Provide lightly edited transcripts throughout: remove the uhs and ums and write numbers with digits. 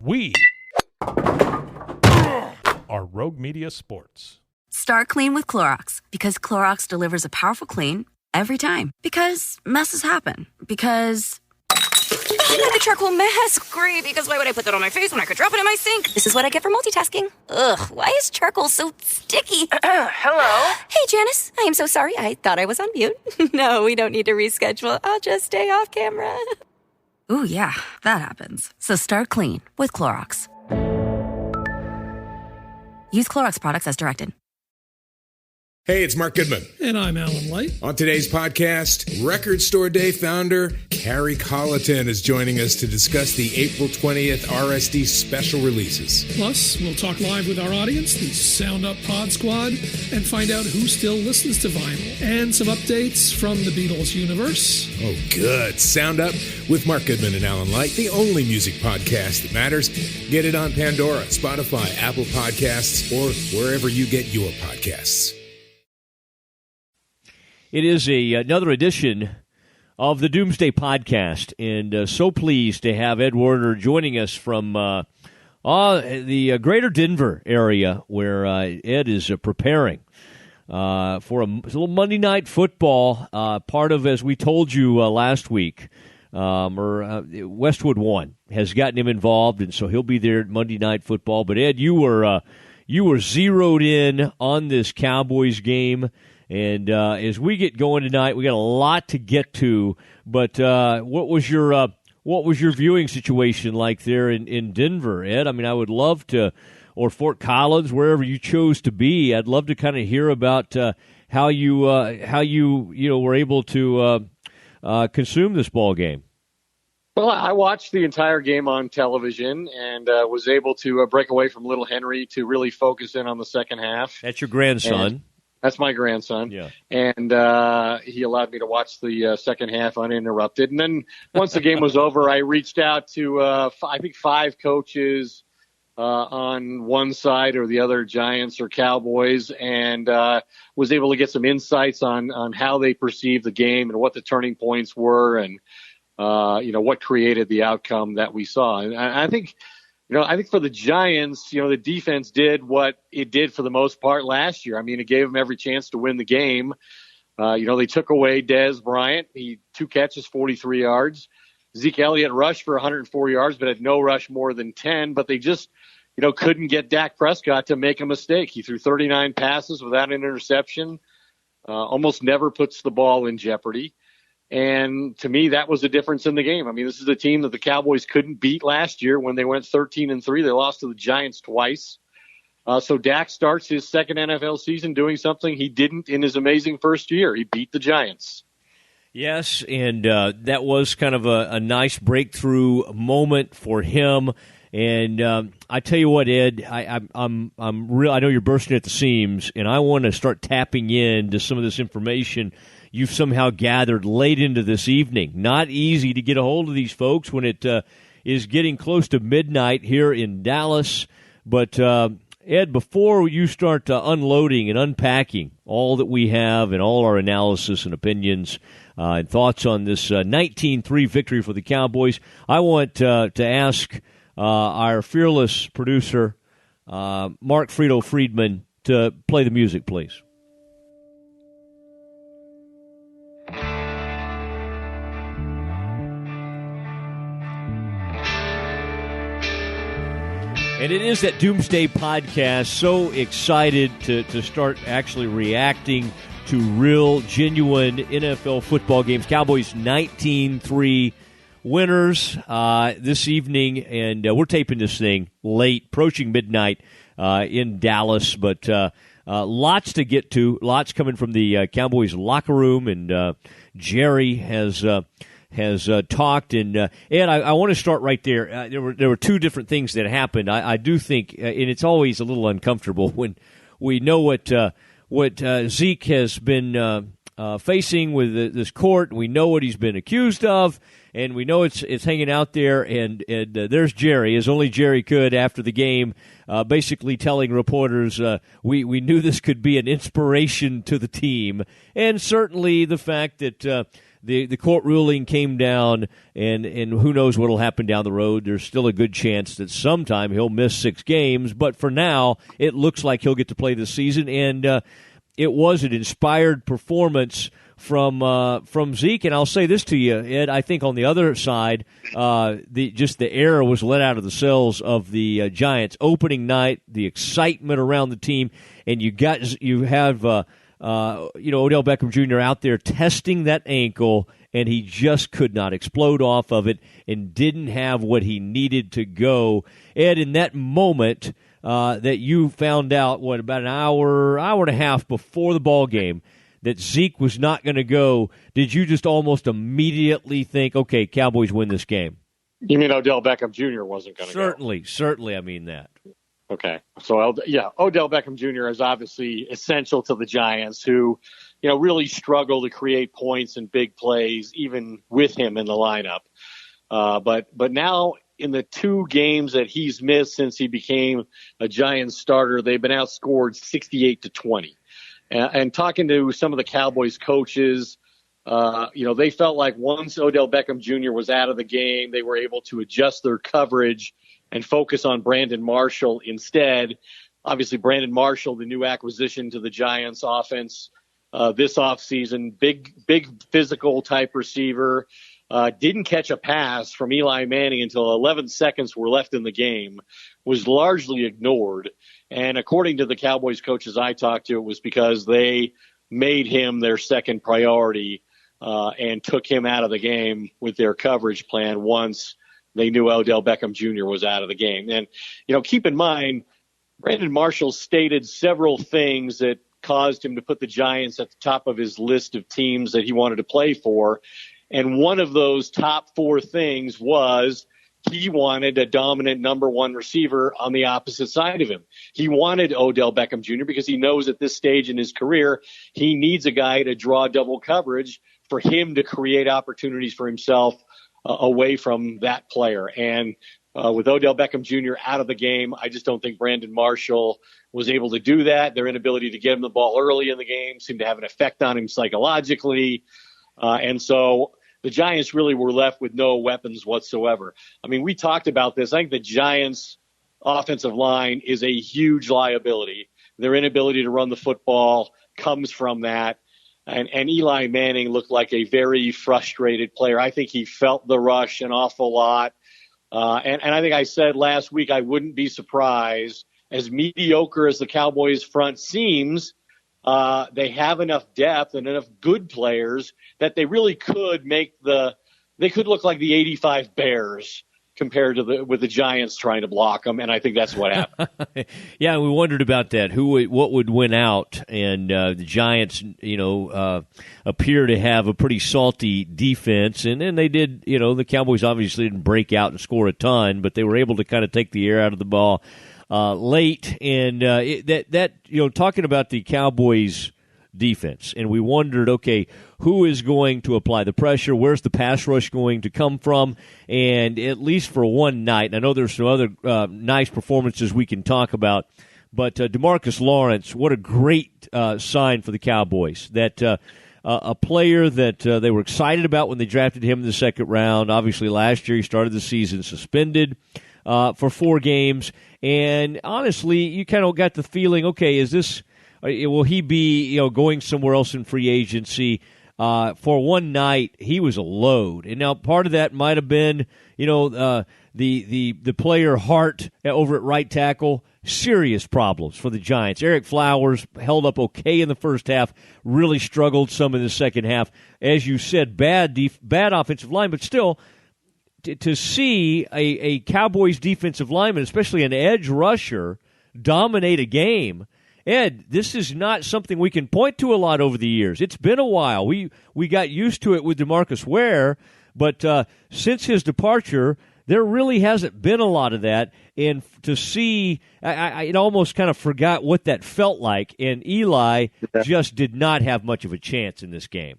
We are Rogue Media Sports. Start clean with Clorox, because Clorox delivers a powerful clean every time. Because messes happen. Because I need the charcoal mask. Great, because why would I put that on my face when I could drop it in my sink? This is what I get for multitasking. Ugh, why is charcoal so sticky? Hello? Hey, Janice. I am so sorry. I thought I was on mute. No, we don't need to reschedule. I'll just stay off camera. Ooh, yeah, that happens. So start clean with Clorox. Use Clorox products as directed. Hey, it's Mark Goodman. And I'm Alan Light. On today's podcast, Record Store Day founder Carrie Colleton is joining us to discuss the April 20th RSD special releases. Plus, we'll talk live with our audience, the Sound Up Pod Squad, and find out who still listens to vinyl. And some updates from the Beatles universe. Oh, good. Sound Up with Mark Goodman and Alan Light, the only music podcast that matters. Get it on Pandora, Spotify, Apple Podcasts, or wherever you get your podcasts. It is another edition of the Doomsday Podcast, and so pleased to have Ed Werner joining us from the greater Denver area, where Ed is preparing for a little Monday Night Football, part of, as we told you last week, Westwood One has gotten him involved, and so he'll be there at Monday Night Football. But Ed, you were zeroed in on this Cowboys game. And as we get going tonight, we got a lot to get to. But what was your viewing situation like there in Denver, Ed? I mean, I would love to, or Fort Collins, wherever you chose to be. I'd love to kind of hear about how you were able to consume this ball game. Well, I watched the entire game on television and was able to break away from Little Henry to really focus in on the second half. That's your grandson. That's my grandson. Yeah. And he allowed me to watch the second half uninterrupted. And then once the game was over, I reached out to, I think, 5 coaches on one side or the other, Giants or Cowboys, and was able to get some insights on how they perceived the game and what the turning points were and, what created the outcome that we saw. And I think for the Giants, the defense did what it did for the most part last year. I mean, it gave them every chance to win the game. They took away Dez Bryant. He 2 catches, 43 yards. Zeke Elliott rushed for 104 yards, but had no rush more than 10. But they just, couldn't get Dak Prescott to make a mistake. He threw 39 passes without an interception, almost never puts the ball in jeopardy. And to me, that was the difference in the game. I mean, this is a team that the Cowboys couldn't beat last year when they went 13-3. They lost to the Giants twice. So Dak starts his second NFL season doing something he didn't in his amazing first year. He beat the Giants. Yes, and that was kind of a nice breakthrough moment for him. And I tell you what, Ed, I'm real. I know you're bursting at the seams, and I want to start tapping into some of this information you've somehow gathered late into this evening. Not easy to get a hold of these folks when it is getting close to midnight here in Dallas. But, Ed, before you start unloading and unpacking all that we have and all our analysis and opinions and thoughts on this 19-3 victory for the Cowboys, I want to ask our fearless producer, Mark Friedman, to play the music, please. And it is that Doomsday Podcast. So excited to start actually reacting to real, genuine NFL football games. Cowboys 19-3 winners this evening, and we're taping this thing late, approaching midnight in Dallas. But lots to get to, lots coming from the Cowboys locker room, and Jerry has talked. And Ed, I want to start right there. There were 2 different things that happened. I do think, and it's always a little uncomfortable when we know what Zeke has been facing with this court. We know what he's been accused of, and we know it's hanging out there. And there's Jerry, as only Jerry could after the game, basically telling reporters, we knew this could be an inspiration to the team, and certainly the fact that the court ruling came down, and who knows what will happen down the road. There's still a good chance that sometime he'll miss 6 games, but for now, it looks like he'll get to play this season, and it was an inspired performance from Zeke. And I'll say this to you, Ed, I think on the other side, the air was let out of the sails of the Giants. Opening night, the excitement around the team, and you have Odell Beckham Jr. out there testing that ankle, and he just could not explode off of it and didn't have what he needed to go. Ed, in that moment that you found out, about an hour and a half before the ball game, that Zeke was not going to go, did you just almost immediately think, okay, Cowboys win this game? You mean Odell Beckham Jr. wasn't going to go? Certainly, I mean that. Okay. So, Odell Beckham Jr. is obviously essential to the Giants, who, really struggle to create points and big plays, even with him in the lineup. But now in the 2 games that he's missed since he became a Giants starter, they've been outscored 68-20. And talking to some of the Cowboys coaches, they felt like once Odell Beckham Jr. was out of the game, they were able to adjust their coverage and focus on Brandon Marshall instead. Obviously, Brandon Marshall, the new acquisition to the Giants offense this offseason, big physical type receiver, didn't catch a pass from Eli Manning until 11 seconds were left in the game, was largely ignored. And according to the Cowboys coaches I talked to, it was because they made him their second priority and took him out of the game with their coverage plan once they knew Odell Beckham Jr. was out of the game. And, keep in mind, Brandon Marshall stated several things that caused him to put the Giants at the top of his list of teams that he wanted to play for. And one of those top 4 things was he wanted a dominant number 1 receiver on the opposite side of him. He wanted Odell Beckham Jr. because he knows at this stage in his career, he needs a guy to draw double coverage for him to create opportunities for himself away from that player. And with Odell Beckham Jr. out of the game, I just don't think Brandon Marshall was able to do that. Their inability to get him the ball early in the game seemed to have an effect on him psychologically. And so the Giants really were left with no weapons whatsoever. I mean, we talked about this. I think the Giants' offensive line is a huge liability. Their inability to run the football comes from that. And Eli Manning looked like a very frustrated player. I think he felt the rush an awful lot. And I think I said last week I wouldn't be surprised, as mediocre as the Cowboys front seems, they have enough depth and enough good players that they really could they could look like the 85 Bears compared to with the Giants trying to block them, and I think that's what happened. Yeah, we wondered about that. What would win out? And the Giants, appear to have a pretty salty defense, and then they did. The Cowboys obviously didn't break out and score a ton, but they were able to kind of take the air out of the ball late. And talking about the Cowboys defense, and we wondered, okay, who is going to apply the pressure? Where's the pass rush going to come from? And at least for one night, and I know there's some other nice performances we can talk about, but DeMarcus Lawrence, what a great sign for the Cowboys. That a player that they were excited about when they drafted him in the second round. Obviously, last year he started the season suspended for 4 games, and honestly, you kind of got the feeling, okay, will he be going somewhere else in free agency? For one night, he was a load, and now part of that might have been, the player Hart over at right tackle. Serious problems for the Giants. Eric Flowers held up okay in the first half, really struggled some in the second half. As you said, bad offensive line, but still, to see a Cowboys defensive lineman, especially an edge rusher, dominate a game. Ed, this is not something we can point to a lot over the years. It's been a while. We got used to it with DeMarcus Ware, but since his departure, there really hasn't been a lot of that. And to see, I almost kind of forgot what that felt like, and Eli just did not have much of a chance in this game.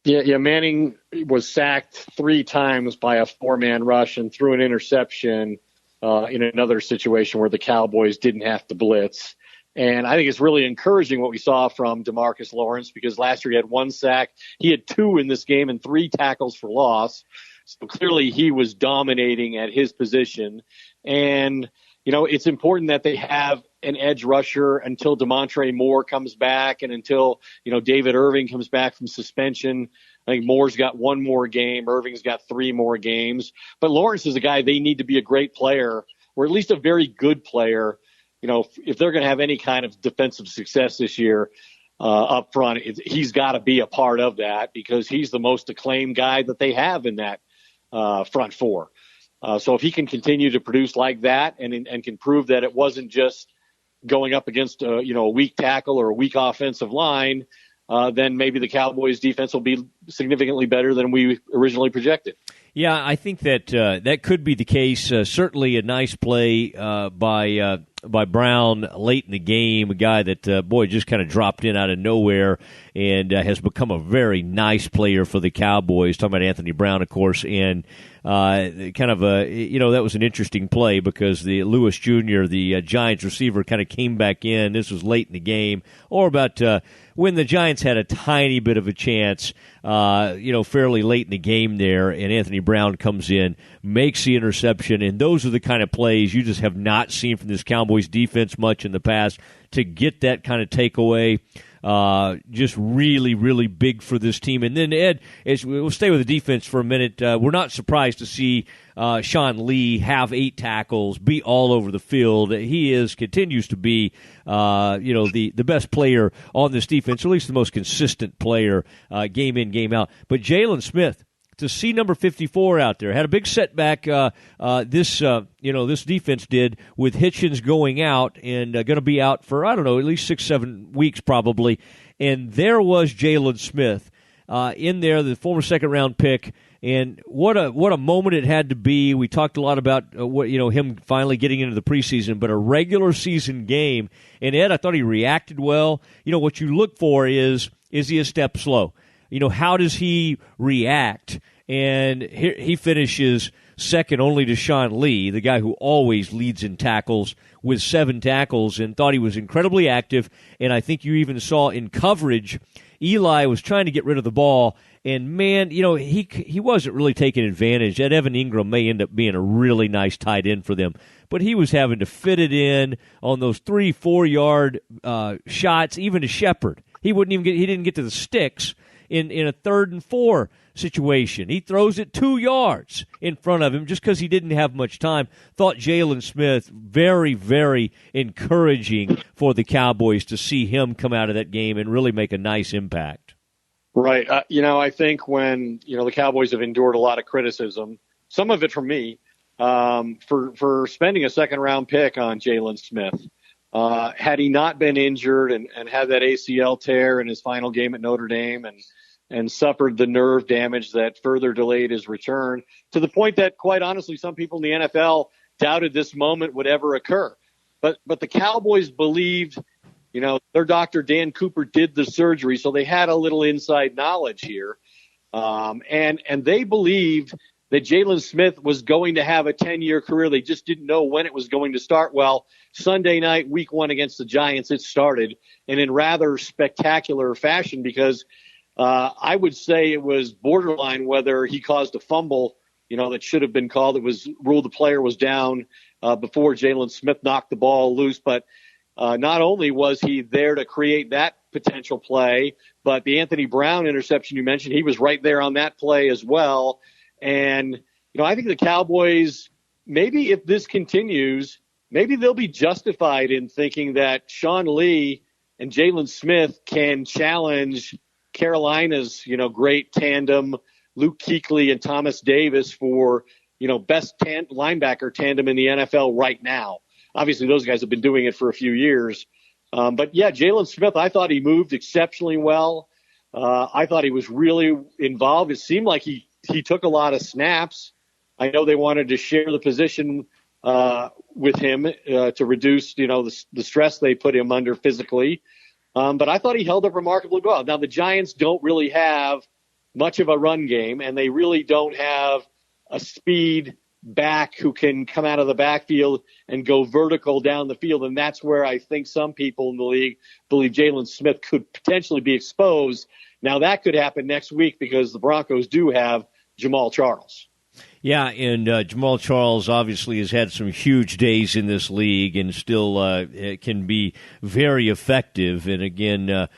Yeah, Manning was sacked 3 times by a 4-man rush and threw an interception in another situation where the Cowboys didn't have to blitz. And I think it's really encouraging what we saw from DeMarcus Lawrence, because last year he had 1 sack. He had 2 in this game and 3 tackles for loss. So clearly he was dominating at his position. And, it's important that they have an edge rusher until DeMontre Moore comes back and until, David Irving comes back from suspension. I think Moore's got 1 more game. Irving's got 3 more games. But Lawrence is a guy they need to be a great player, or at least a very good player. If they're going to have any kind of defensive success this year up front, he's got to be a part of that, because he's the most acclaimed guy that they have in that front 4. So if he can continue to produce like that and can prove that it wasn't just going up against a weak tackle or a weak offensive line, then maybe the Cowboys defense will be significantly better than we originally projected. Yeah, I think that that could be the case. Certainly a nice play by Brown late in the game, a guy that, just kind of dropped in out of nowhere and has become a very nice player for the Cowboys. Talking about Anthony Brown, of course, and that was an interesting play because the Lewis Jr., the Giants receiver, kind of came back in. This was late in the game, or about when the Giants had a tiny bit of a chance, fairly late in the game there, and Anthony Brown comes in, makes the interception, and those are the kind of plays you just have not seen from this Cowboys defense much in the past. To get that kind of takeaway, just really, really big for this team. And then, Ed, we'll stay with the defense for a minute. We're not surprised to see Sean Lee have 8 tackles, be all over the field. He continues to be, the best player on this defense, or at least the most consistent player, game in, game out. But Jaylon Smith, to see number 54 out there, had a big setback. This defense did, with Hitchens going out and going to be out for at least 6-7 weeks probably. And there was Jaylon Smith in there, the former second-round pick. And what a moment it had to be. We talked a lot about him finally getting into the preseason, but a regular season game. And Ed, I thought he reacted well. What you look for is he a step slow? How does he react? And he finishes second only to Sean Lee, the guy who always leads in tackles, with 7 tackles, and thought he was incredibly active. And I think you even saw in coverage, Eli was trying to get rid of the ball, and man, he wasn't really taking advantage. That Evan Ingram may end up being a really nice tight end for them, but he was having to fit it in on those 3-4 yard shots, even to Shepard. He didn't get to the sticks in a 3rd and 4 situation. He throws it 2 yards in front of him just because he didn't have much time. Thought Jaylon Smith very, very encouraging for the Cowboys to see him come out of that game and really make a nice impact. Right. I think when, the Cowboys have endured a lot of criticism, some of it from me, for spending a second-round pick on Jaylon Smith. Had he not been injured and had that ACL tear in his final game at Notre Dame and suffered the nerve damage that further delayed his return, to the point that, quite honestly, some people in the NFL doubted this moment would ever occur. But the Cowboys believed, their doctor, Dan Cooper, did the surgery, so they had a little inside knowledge here. And they believed that Jaylon Smith was going to have a 10-year career. They just didn't know when it was going to start. Well, Sunday night, week 1 against the Giants, it started, and in rather spectacular fashion, because I would say it was borderline whether he caused a fumble, that should have been called. It was ruled the player was down before Jaylon Smith knocked the ball loose. But not only was he there to create that potential play, but the Anthony Brown interception you mentioned, he was right there on that play as well. And, I think the Cowboys, maybe if this continues, maybe they'll be justified in thinking that Sean Lee and Jaylon Smith can challenge Carolina's, great tandem, Luke Kuechly and Thomas Davis, for, best linebacker tandem in the NFL right now. Obviously, those guys have been doing it for a few years. But, yeah, Jaylon Smith, I thought he moved exceptionally well. I thought he was really involved. It seemed like he took a lot of snaps. I know they wanted to share the position with him to reduce, the stress they put him under physically. But I thought he held up remarkably well. Now, the Giants don't really have much of a run game, and they really don't have a speed back who can come out of the backfield and go vertical down the field. And that's where I think some people in the league believe Jaylon Smith could potentially be exposed. Now, that could happen next week because the Broncos do have Jamal Charles. Yeah, and Jamal Charles obviously has had some huge days in this league and still can be very effective. And again,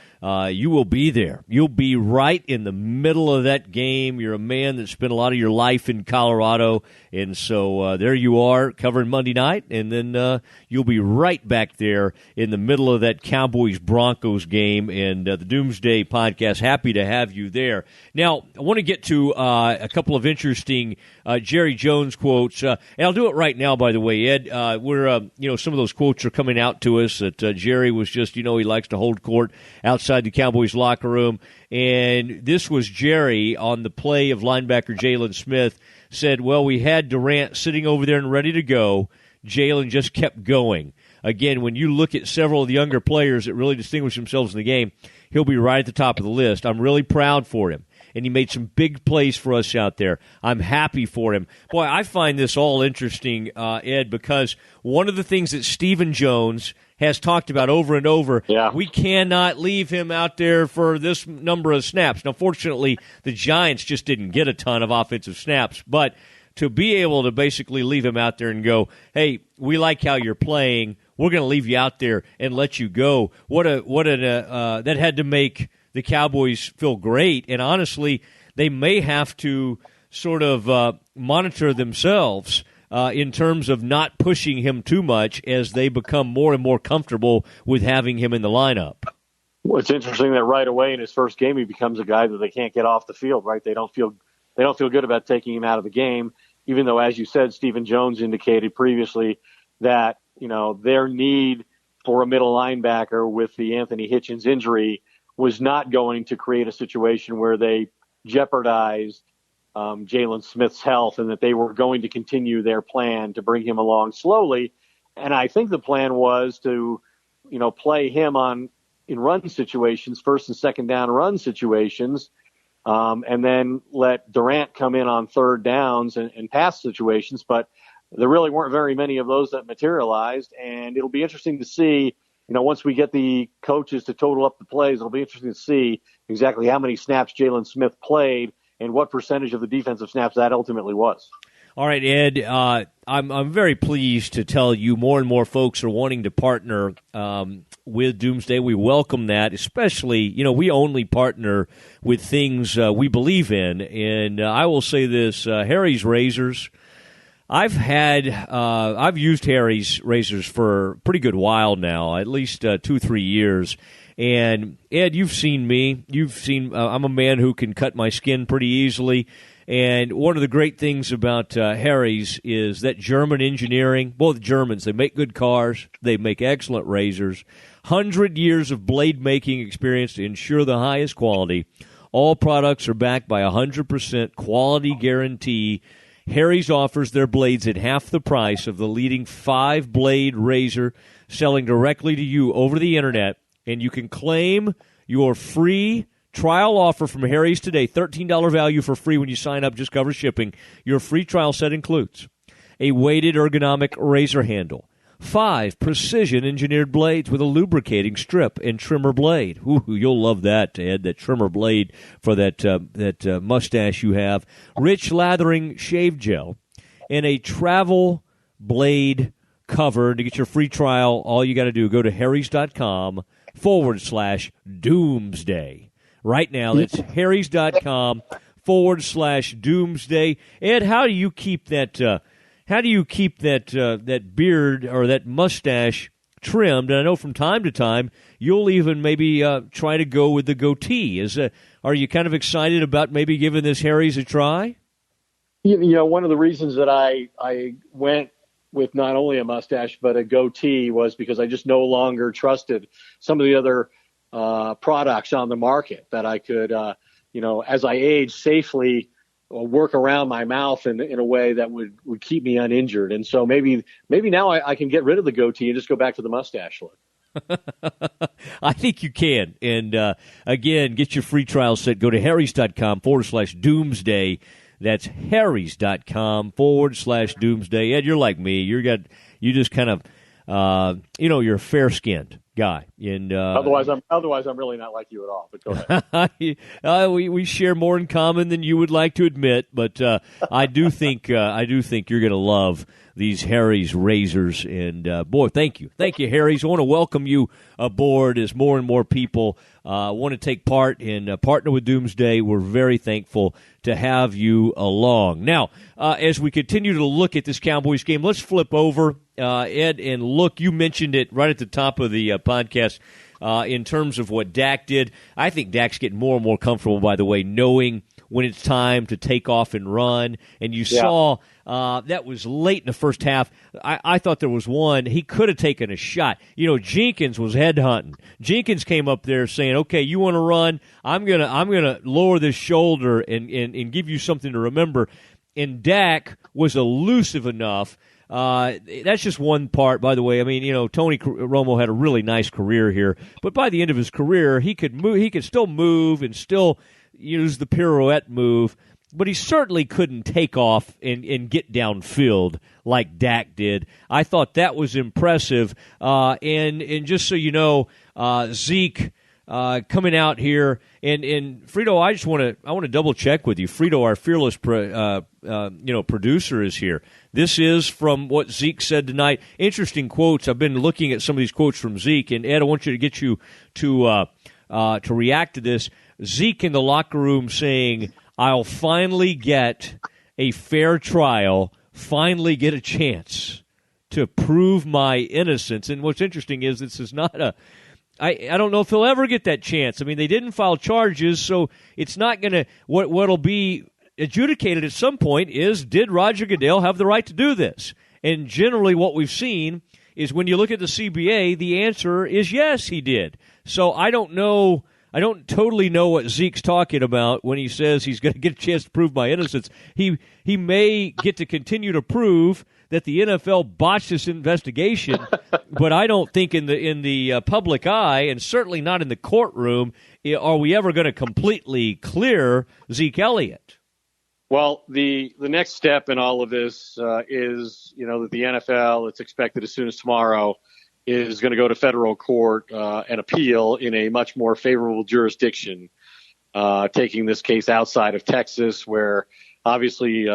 you will be there. You'll be right in the middle of that game. You're a man that spent a lot of your life in Colorado, and so there you are covering Monday night, and then you'll be right back there in the middle of that Cowboys-Broncos game. And the Doomsday Podcast, happy to have you there. Now, I want to get to a couple of interesting Jerry Jones quotes, and I'll do it right now, by the way, Ed. Some of those quotes are coming out to us that Jerry was just, he likes to hold court outside the Cowboys locker room. And this was Jerry on the play of linebacker Jaylon Smith, said, well, we had Durant sitting over there and ready to go. Jaylon just kept going. Again, when you look at several of the younger players that really distinguish themselves in the game, he'll be right at the top of the list. I'm really proud for him. And he made some big plays for us out there. I'm happy for him. Boy, I find this all interesting, Ed, because one of the things that Stephen Jones has talked about over and over, we cannot leave him out there for this number of snaps. Now, fortunately, the Giants just didn't get a ton of offensive snaps, but to be able to basically leave him out there and go, hey, we like how you're playing, we're going to leave you out there and let you go. That had to make the Cowboys feel great, and honestly, they may have to sort of monitor themselves in terms of not pushing him too much as they become more and more comfortable with having him in the lineup. Well, it's interesting that right away in his first game he becomes a guy that they can't get off the field. Right? They don't feel good about taking him out of the game, even though, as you said, Stephen Jones indicated previously that their need for a middle linebacker with the Anthony Hitchens injury was not going to create a situation where they jeopardized Jaylon Smith's health, and that they were going to continue their plan to bring him along slowly. And I think the plan was to, play him in run situations, first and second down run situations, and then let Durant come in on third downs and pass situations. But there really weren't very many of those that materialized, and it'll be interesting to see. Once we get the coaches to total up the plays, it'll be interesting to see exactly how many snaps Jaylon Smith played and what percentage of the defensive snaps that ultimately was. All right, Ed, I'm very pleased to tell you more and more folks are wanting to partner with Doomsday. We welcome that, especially, we only partner with things we believe in. And I will say this, Harry's Razors, I've used Harry's razors for a pretty good while now, at least 2-3 years. And Ed, you've seen me. I'm a man who can cut my skin pretty easily. And one of the great things about Harry's is that German engineering. Well, the Germans, they make good cars. They make excellent razors. 100 years of blade making experience to ensure the highest quality. All products are backed by 100% quality guarantee. Harry's offers their blades at half the price of the leading 5-blade razor selling directly to you over the internet, and you can claim your free trial offer from Harry's today. $13 value for free when you sign up, just covers shipping. Your free trial set includes a weighted ergonomic razor handle, 5 precision-engineered blades with a lubricating strip and trimmer blade. Ooh, you'll love that, Ed, that trimmer blade for that mustache you have. Rich lathering shave gel and a travel blade cover. To get your free trial, all you got to do, go to harrys.com/doomsday. Right now, that's harrys.com/doomsday. Ed, how do you keep that that beard or that mustache trimmed? And I know from time to time you'll even maybe try to go with the goatee. Are you kind of excited about maybe giving this Harry's a try? One of the reasons that I went with not only a mustache but a goatee was because I just no longer trusted some of the other products on the market that I could, as I age, safely work around my mouth in a way that would keep me uninjured. And so maybe now I can get rid of the goatee and just go back to the mustache look. I think you can. And again, get your free trial set. Go to harrys.com/doomsday. That's harrys.com/doomsday. Ed, you're like me. You just kind of, you're fair-skinned guy. And otherwise I'm really not like you at all. But go ahead. we share more in common than you would like to admit, but I do think you're going to love these Harry's razors. And boy, thank you, Harry's. I want to welcome you aboard as more and more people want to take part and partner with Doomsday. We're very thankful to have you along. Now, as we continue to look at this Cowboys game, let's flip over, Ed, and look. You mentioned it right at the top of the podcast in terms of what Dak did. I think Dak's getting more and more comfortable, by the way, knowing when it's time to take off and run. And you saw that was late in the first half. I thought there was one. He could have taken a shot. Jenkins was headhunting. Jenkins came up there saying, okay, you want to run? I'm gonna lower this shoulder and give you something to remember. And Dak was elusive enough. That's just one part, by the way. I mean, Tony Romo had a really nice career here, but by the end of his career, he could move. He could still move and still use the pirouette move, but he certainly couldn't take off and get downfield like Dak did. I thought that was impressive. And just so you know, Zeke coming out here, and Frito, I want to double check with you. Frito, our fearless producer, is here. This is from what Zeke said tonight. Interesting quotes. I've been looking at some of these quotes from Zeke, and Ed, I want you to get you to react to this. Zeke in the locker room saying, I'll finally get a fair trial, finally get a chance to prove my innocence. And what's interesting is this is not I don't know if he'll ever get that chance. I mean, they didn't file charges, so it's not going to – what'll be adjudicated at some point is, did Roger Goodell have the right to do this? And generally what we've seen is when you look at the CBA, the answer is yes, he did. So I don't know – I don't totally know what Zeke's talking about when he says he's going to get a chance to prove my innocence. He may get to continue to prove that the NFL botched this investigation, but I don't think in the public eye, and certainly not in the courtroom, are we ever going to completely clear Zeke Elliott. Well, the next step in all of this is, that the NFL, it's expected as soon as tomorrow, is going to go to federal court and appeal in a much more favorable jurisdiction, taking this case outside of Texas, where obviously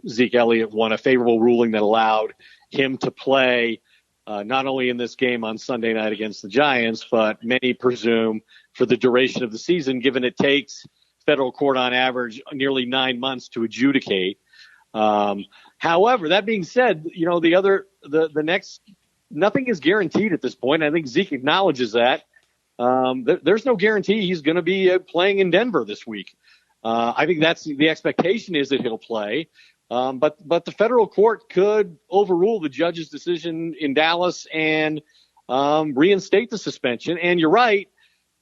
Zeke Elliott won a favorable ruling that allowed him to play not only in this game on Sunday night against the Giants, but many presume for the duration of the season, given it takes federal court on average nearly 9 months to adjudicate. However, that being said, the next nothing is guaranteed at this point. I think Zeke acknowledges that. There's no guarantee he's going to be playing in Denver this week. I think that's the expectation is that he'll play. But the federal court could overrule the judge's decision in Dallas and reinstate the suspension. And you're right.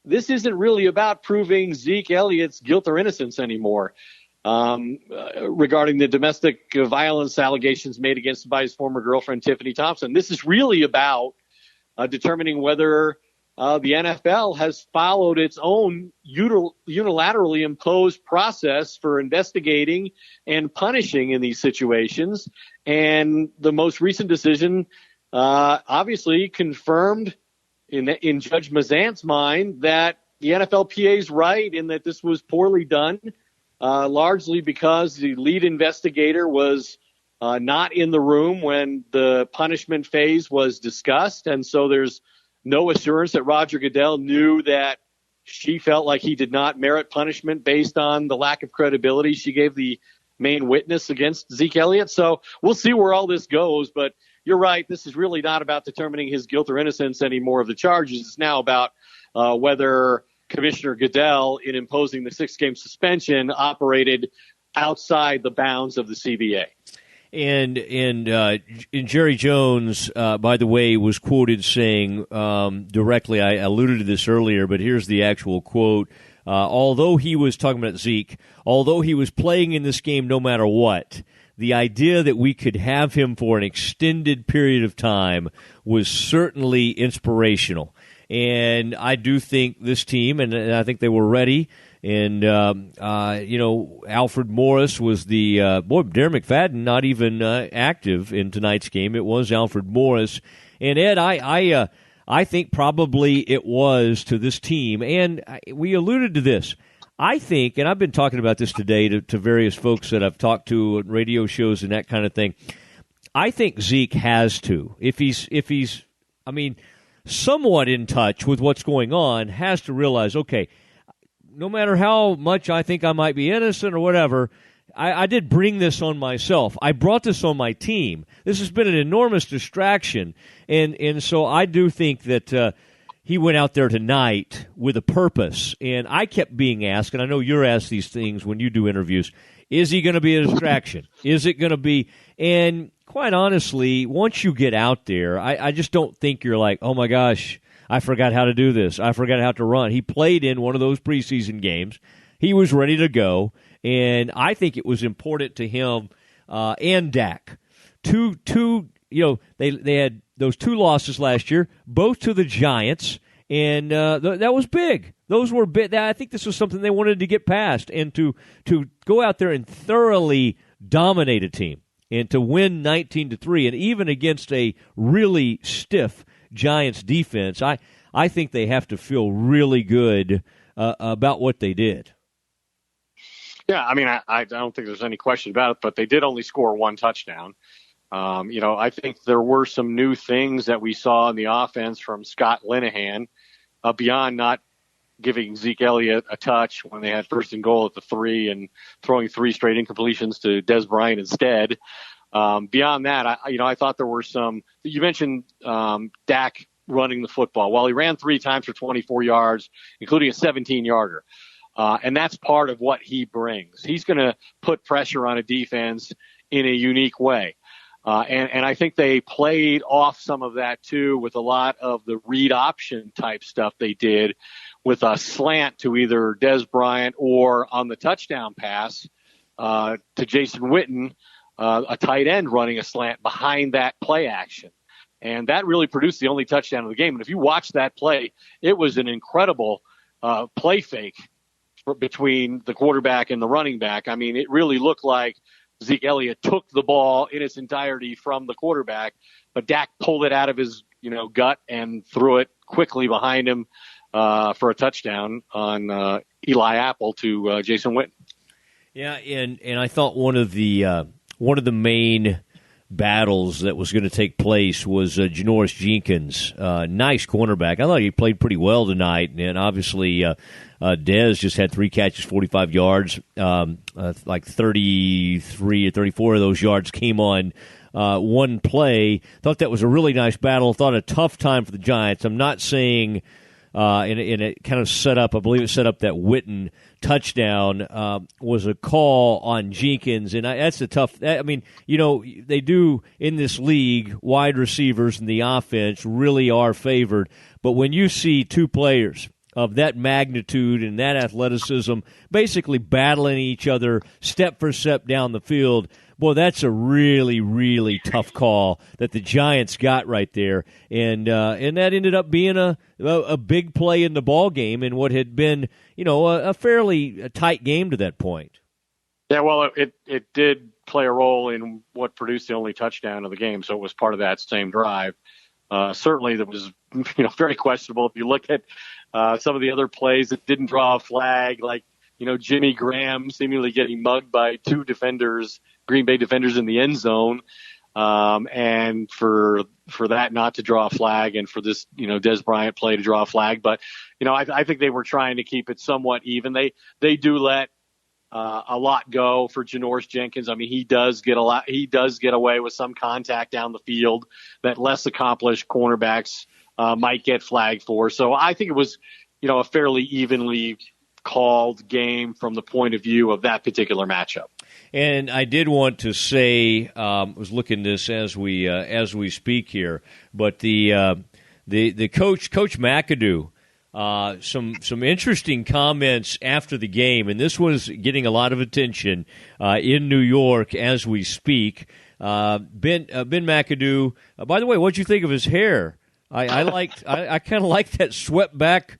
This isn't really about proving Zeke Elliott's guilt or innocence anymore. Regarding the domestic violence allegations made against him by his former girlfriend, Tiffany Thompson. This is really about determining whether the NFL has followed its own unilaterally imposed process for investigating and punishing in these situations. And the most recent decision obviously confirmed in Judge Mazant's mind that the NFLPA is right in that this was poorly done. Largely because the lead investigator was not in the room when the punishment phase was discussed. And so there's no assurance that Roger Goodell knew that she felt like he did not merit punishment based on the lack of credibility she gave the main witness against Zeke Elliott. So we'll see where all this goes. But you're right. This is really not about determining his guilt or innocence anymore of the charges. It's now about whether Commissioner Goodell, in imposing the 6-game suspension, operated outside the bounds of the CBA. And Jerry Jones, by the way, was quoted saying directly, I alluded to this earlier, but here's the actual quote. Although he was talking about Zeke, although he was playing in this game no matter what, the idea that we could have him for an extended period of time was certainly inspirational. And I do think this team, and I think they were ready, And, Alfred Morris was the Darren McFadden not even active in tonight's game. It was Alfred Morris. And, Ed, I think probably it was to this team. And we alluded to this. I think, and I've been talking about this today to various folks that I've talked to on radio shows and that kind of thing. I think Zeke has to, if he's somewhat in touch with what's going on, has to realize, okay, no matter how much I think I might be innocent or whatever, I did bring this on myself. I brought this on my team. This has been an enormous distraction, and so I do think that he went out there tonight with a purpose. And I kept being asked, and I know you're asked these things when you do interviews, is he going to be a distraction? Is it going to be? And quite honestly, once you get out there, I just don't think you're like, oh my gosh, I forgot how to do this. I forgot how to run. He played in one of those preseason games. He was ready to go, and I think it was important to him and Dak. They had those 2 losses last year, both to the Giants, and that was big. Those were big. I think this was something they wanted to get past, and to go out there and thoroughly dominate a team and to win 19-3, and even against a really stiff Giants defense, I think they have to feel really good about what they did. Yeah, I don't think there's any question about it, but they did only score 1 touchdown. I think there were some new things that we saw in the offense from Scott Linehan, beyond not giving Zeke Elliott a touch when they had 1st and goal at the 3 and throwing 3 straight incompletions to Des Bryant instead. Beyond that, I thought there were some. You mentioned Dak running the football. Well, he ran 3 times for 24 yards, including a 17-yarder. And that's part of what he brings. He's going to put pressure on a defense in a unique way. And I think they played off some of that, too, with a lot of the read option type stuff they did with a slant to either Des Bryant or on the touchdown pass to Jason Witten, a tight end running a slant behind that play action. And that really produced the only touchdown of the game. And if you watch that play, it was an incredible play fake between the quarterback and the running back. It really looked like Zeke Elliott took the ball in its entirety from the quarterback, but Dak pulled it out of his gut and threw it quickly behind him for a touchdown on Eli Apple to Jason Witten. Yeah, and I thought one of the main battles that was going to take place was Janoris Jenkins, nice cornerback. I thought he played pretty well tonight, and obviously Dez just had 3 catches, 45 yards, like 33 or 34 of those yards came on one play. Thought that was a really nice battle. Thought a tough time for the Giants. I'm not saying and it kind of set up, I believe it set up that Witten touchdown was a call on Jenkins, and that's a tough. They do in this league, wide receivers and the offense really are favored. But when you see 2 players of that magnitude and that athleticism basically battling each other step for step down the field, boy, that's a really, really tough call that the Giants got right there, and that ended up being a big play in the ball game in what had been, a fairly tight game to that point. Yeah, well, it did play a role in what produced the only touchdown of the game, so it was part of that same drive. Certainly, that was very questionable. If you look at some of the other plays that didn't draw a flag, like Jimmy Graham seemingly getting mugged by 2 defenders. Green Bay defenders in the end zone, and for that not to draw a flag, and for this Des Bryant play to draw a flag. But I think they were trying to keep it somewhat even. They do let a lot go for Janoris Jenkins. He does get a lot. He does get away with some contact down the field that less accomplished cornerbacks might get flagged for. So I think it was a fairly evenly called game from the point of view of that particular matchup. And I did want to say, was looking this as we speak here, but the Coach McAdoo, some interesting comments after the game, and this was getting a lot of attention in New York as we speak. Ben McAdoo. By the way, what'd you think of his hair? I kind of liked that swept back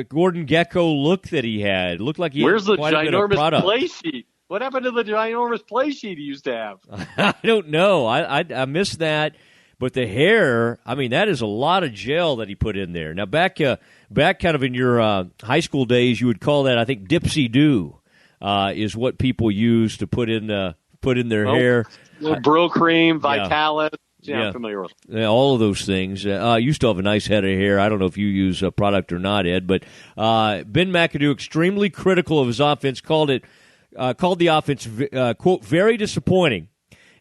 Gordon Gekko look that he had. Looked like he Where's had the quite a bit of ginormous product. play sheet? What happened to the ginormous play sheet he used to have? I don't know. I missed that. But the hair, I mean, that is a lot of gel that he put in there. Now, back kind of in your high school days, you would call that, I think, Dipsy Doo is what people use to put in their hair. Bro Cream, Vitalis. Yeah, I'm familiar with it. Yeah, all of those things. You still have a nice head of hair. I don't know if you use a product or not, Ed, but Ben McAdoo, extremely critical of his offense, called the offense, quote, very disappointing,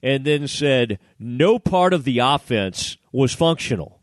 and then said no part of the offense was functional.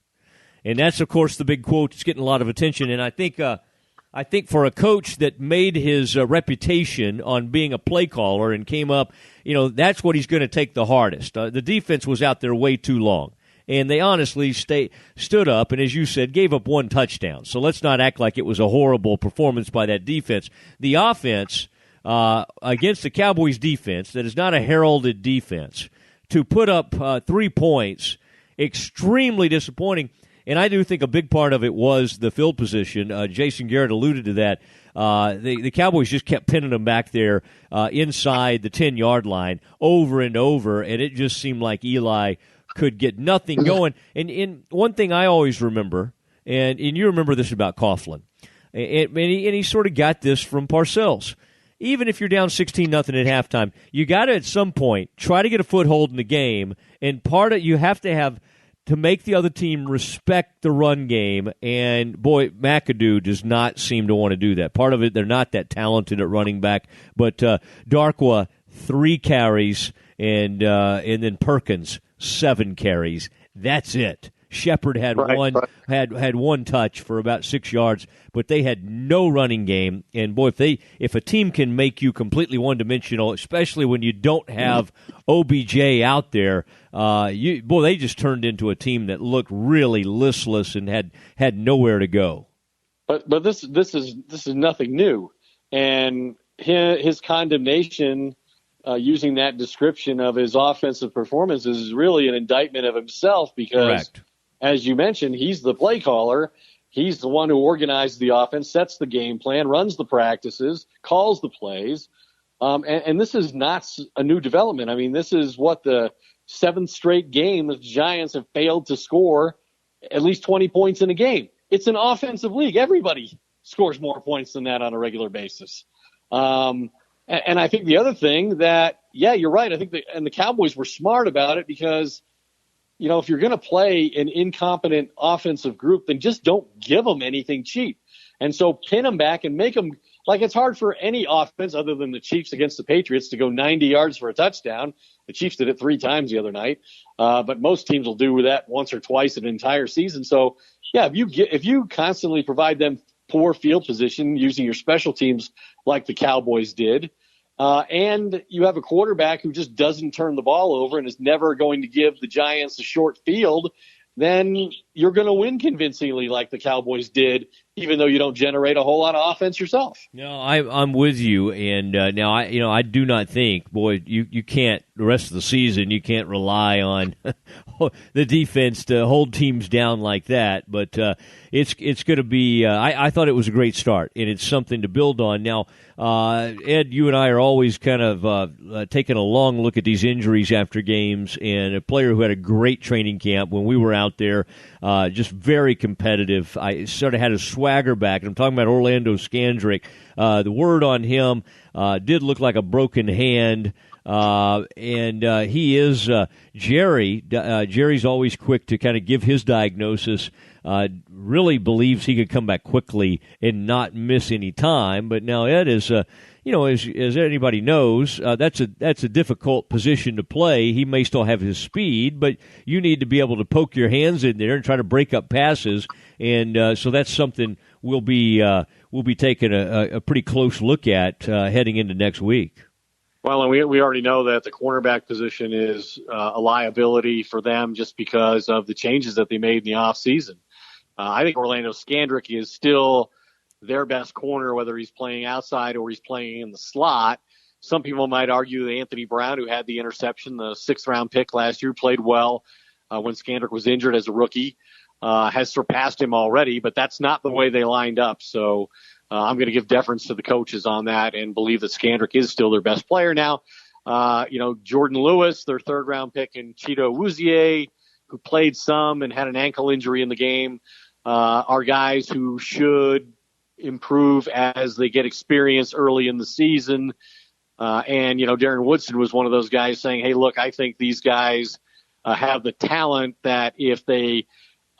And that's, of course, the big quote that's getting a lot of attention. And I think for a coach that made his reputation on being a play caller and came up, that's what he's going to take the hardest. The defense was out there way too long. And they honestly stood up and, as you said, gave up one touchdown. So let's not act like it was a horrible performance by that defense. The offense against the Cowboys defense that is not a heralded defense to put up 3 points, extremely disappointing. And I do think a big part of it was the field position. Jason Garrett alluded to that. The Cowboys just kept pinning them back there inside the 10-yard line over and over, and it just seemed like Eli could get nothing going. And one thing I always remember, and you remember this about Coughlin, and he sort of got this from Parcells. Even if you're down 16-0 at halftime, you got to at some point try to get a foothold in the game, and you have to make the other team respect the run game, and boy, McAdoo does not seem to want to do that. Part of it, they're not that talented at running back, but Darkwa, 3 carries, and then Perkins, 7 carries. That's it. Shepard had had one touch for about 6 yards, but they had no running game. And boy, if a team can make you completely one-dimensional, especially when you don't have OBJ out there, they just turned into a team that looked really listless and had nowhere to go. But this is nothing new, and his condemnation using that description of his offensive performance is really an indictment of himself because. Correct. As you mentioned, he's the play caller. He's the one who organizes the offense, sets the game plan, runs the practices, calls the plays. And this is not a new development. I mean, this is the 7th straight game the Giants have failed to score at least 20 points in a game. It's an offensive league. Everybody scores more points than that on a regular basis. And I think the other thing that, you're right. I think the Cowboys were smart about it because if you're going to play an incompetent offensive group, then just don't give them anything cheap. And so pin them back and make them like it's hard for any offense other than the Chiefs against the Patriots to go 90 yards for a touchdown. The Chiefs did it 3 times the other night. But most teams will do that once or twice an entire season. So, if you constantly provide them poor field position using your special teams like the Cowboys did, and you have a quarterback who just doesn't turn the ball over and is never going to give the Giants a short field, then you're going to win convincingly like the Cowboys did, even though you don't generate a whole lot of offense yourself. No, I'm with you, and now I do not think, you can't the rest of the season you can't rely on the defense to hold teams down like that. But it's going to be. I thought it was a great start, and it's something to build on. Now, Ed, you and I are always kind of taking a long look at these injuries after games, and a player who had a great training camp when we were out there, just very competitive. I sort of had a swagger back, and I'm talking about Orlando Scandrick. The word on him did look like a broken hand, and he is Jerry. Jerry's always quick to kind of give his diagnosis. Really believes he could come back quickly and not miss any time. But now Ed is, as anybody knows, that's a difficult position to play. He may still have his speed, but you need to be able to poke your hands in there and try to break up passes. And so that's something we'll be taking a pretty close look at heading into next week. Well, and we already know that the cornerback position is a liability for them just because of the changes that they made in the offseason. I think Orlando Scandrick is still their best corner, whether he's playing outside or he's playing in the slot. Some people might argue that Anthony Brown, who had the interception, the 6th-round pick last year, played well when Scandrick was injured as a rookie. has surpassed him already, but that's not the way they lined up. So I'm going to give deference to the coaches on that and believe that Skandrick is still their best player now. Jordan Lewis, their third-round pick, and Cheeto Awuzie, who played some and had an ankle injury in the game, are guys who should improve as they get experience early in the season. Darren Woodson was one of those guys saying, hey, look, I think these guys have the talent that if they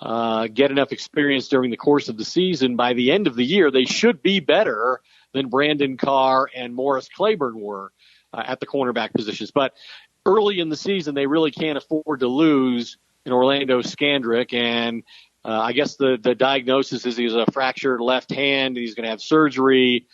get enough experience during the course of the season, by the end of the year, they should be better than Brandon Carr and Morris Claiborne were at the cornerback positions. But early in the season, they really can't afford to lose in Orlando Skandrick. And I guess the diagnosis is he's a fractured left hand. He's going to have surgery.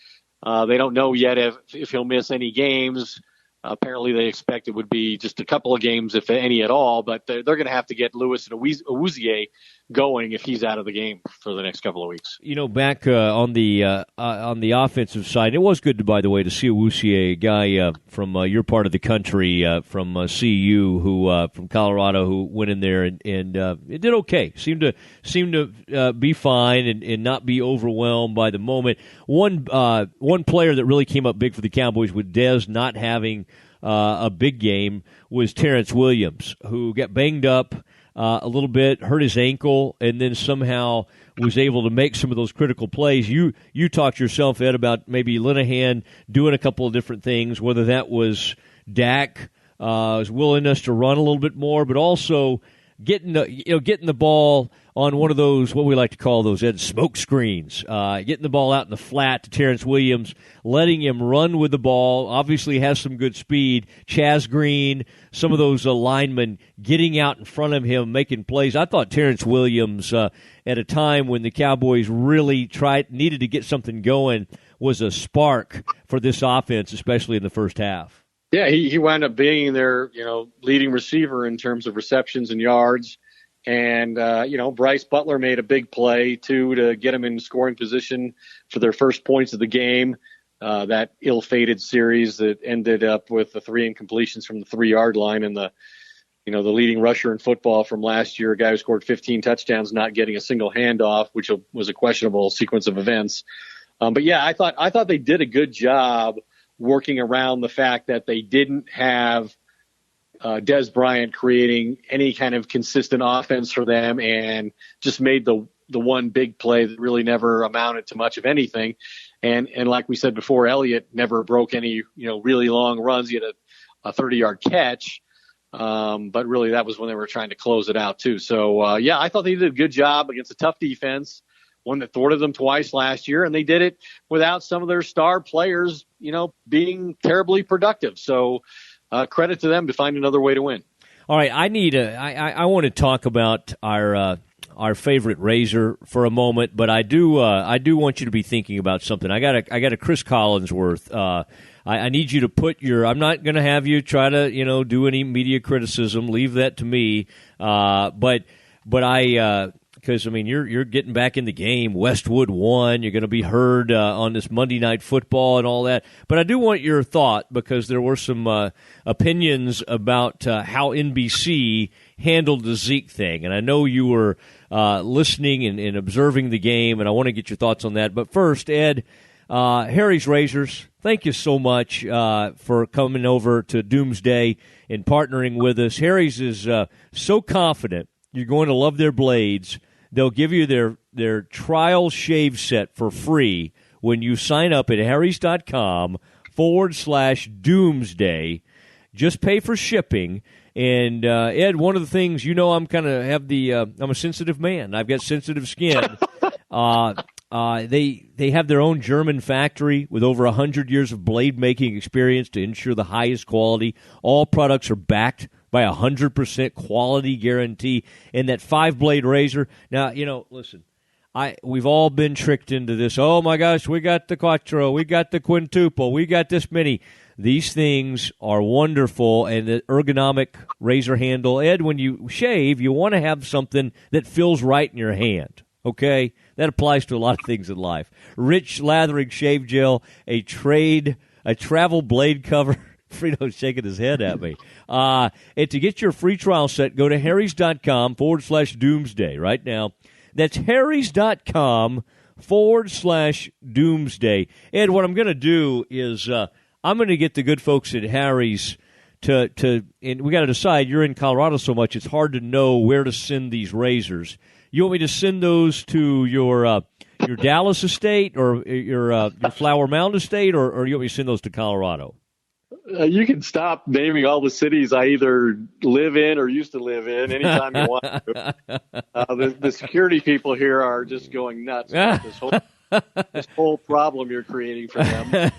They don't know yet if he'll miss any games. Apparently they expect it would be just a couple of games, if any at all, but they're going to have to get Lewis and Awuzie going if he's out of the game for the next couple of weeks. Back on the offensive side, it was good, by the way, to see Awuzie, a guy from your part of the country, from CU, who from Colorado, who went in there and it did okay. Seemed to be fine and not be overwhelmed by the moment. One player that really came up big for the Cowboys with Dez not having a big game was Terrence Williams, who got banged up a little bit, hurt his ankle, and then somehow was able to make some of those critical plays. You talked yourself, Ed, about maybe Linehan doing a couple of different things, whether that was Dak his willingness to run a little bit more, but also getting the ball on one of those, what we like to call those, Ed, smoke screens, getting the ball out in the flat to Terrence Williams, letting him run with the ball, obviously has some good speed. Chaz Green, some of those linemen getting out in front of him, making plays. I thought Terrence Williams, at a time when the Cowboys really needed to get something going, was a spark for this offense, especially in the first half. Yeah, he wound up being their, leading receiver in terms of receptions and yards. And, Bryce Butler made a big play, too, to get him in scoring position for their first points of the game. That ill-fated series that ended up with the 3 incompletions from the 3-yard line and the leading rusher in football from last year, a guy who scored 15 touchdowns, not getting a single handoff, which was a questionable sequence of events. But yeah, I thought they did a good job working around the fact that they didn't have Dez Bryant creating any kind of consistent offense for them, and just made the one big play that really never amounted to much of anything. And like we said before, Elliott never broke any really long runs. He had a 30-yard catch, but really that was when they were trying to close it out too. So I thought they did a good job against a tough defense, one that thwarted them twice last year, and they did it without some of their star players, being terribly productive. So credit to them to find another way to win. All right, I want to talk about our favorite Razor for a moment, but I do want you to be thinking about something. I got a Chris Collinsworth. I need you to put I'm not going to have you try to do any media criticism. Leave that to me. But I. Because, you're getting back in the game. Westwood won. You're going to be heard on this Monday Night Football and all that. But I do want your thought, because there were some opinions about how NBC handled the Zeke thing. And I know you were listening and observing the game, and I want to get your thoughts on that. But first, Ed, Harry's Razors, thank you so much for coming over to Doomsday and partnering with us. Harry's is so confident you're going to love their blades. They'll give you their trial shave set for free when you sign up at harrys.com/doomsday. Just pay for shipping. And, Ed, one of the things, I'm I'm a sensitive man. I've got sensitive skin. They have their own German factory with over 100 years of blade making experience to ensure the highest quality. All products are backed by 100% quality guarantee. And that 5-blade razor. Now, listen, we've all been tricked into this. Oh my gosh, we got the Quattro, we got the Quintuple, we got this many. These things are wonderful, and the ergonomic razor handle. Ed, when you shave, you want to have something that feels right in your hand. Okay? That applies to a lot of things in life. Rich lathering shave gel, a travel blade cover, Frito's shaking his head at me. And to get your free trial set, go to harrys.com/doomsday right now. That's harrys.com/doomsday. Ed, what I'm going to do is I'm going to get the good folks at Harry's to and we got to decide, you're in Colorado so much, it's hard to know where to send these razors. You want me to send those to your Dallas estate or your Flower Mound estate, or you want me to send those to Colorado? You can stop naming all the cities I either live in or used to live in anytime you want to. The security people here are just going nuts about this whole problem you're creating for them.